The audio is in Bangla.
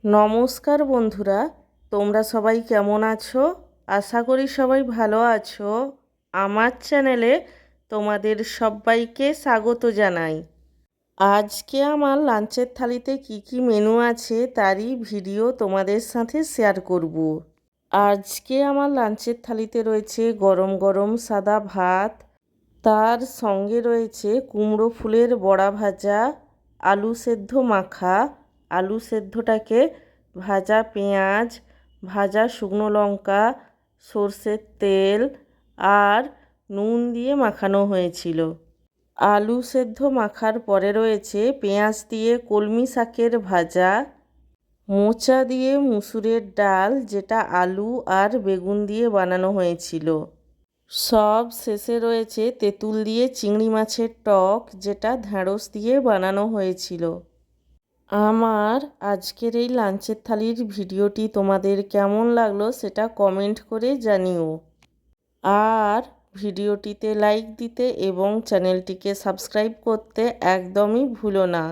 নমস্কার বন্ধুরা, তোমরা সবাই কেমন আছো? আশা করি সবাই ভালো আছো। আমার চ্যানেলে তোমাদের সবাইকে স্বাগত জানাই। আজকে আমার লাঞ্চের থালিতে কি কি মেনু আছে তারই ভিডিও তোমাদের সাথে শেয়ার করব। আজকে আমার লাঞ্চের থালিতে রয়েছে গরম গরম সাদা ভাত, তার সঙ্গে রয়েছে কুমড়ো ফুলের বড়া ভাজা, আলু সেদ্ধ মাখা, আলু সেদ্ধটাকে ভাজা পেঁয়াজ, ভাজা শুকনো লঙ্কা, সর্ষের তেল আর নুন দিয়ে মাখানো হয়েছিল। আলু সেদ্ধ মাখার পরে রয়েছে পেঁয়াজ দিয়ে কলমি শাকের ভাজা, মোচা দিয়ে মুসুরের ডাল যেটা আলু আর বেগুন দিয়ে বানানো হয়েছিল। সব শেষে রয়েছে তেঁতুল দিয়ে চিংড়ি মাছের টক যেটা ঢ্যাঁড়স দিয়ে বানানো হয়েছিল। আমার আজকের এই লাঞ্চের থালির ভিডিওটি তোমাদের কেমন লাগলো সেটা কমেন্ট করে জানিও। আর ভিডিওটিতে লাইক দিতে এবং চ্যানেলটিকে সাবস্ক্রাইব করতে একদমই ভুলো না।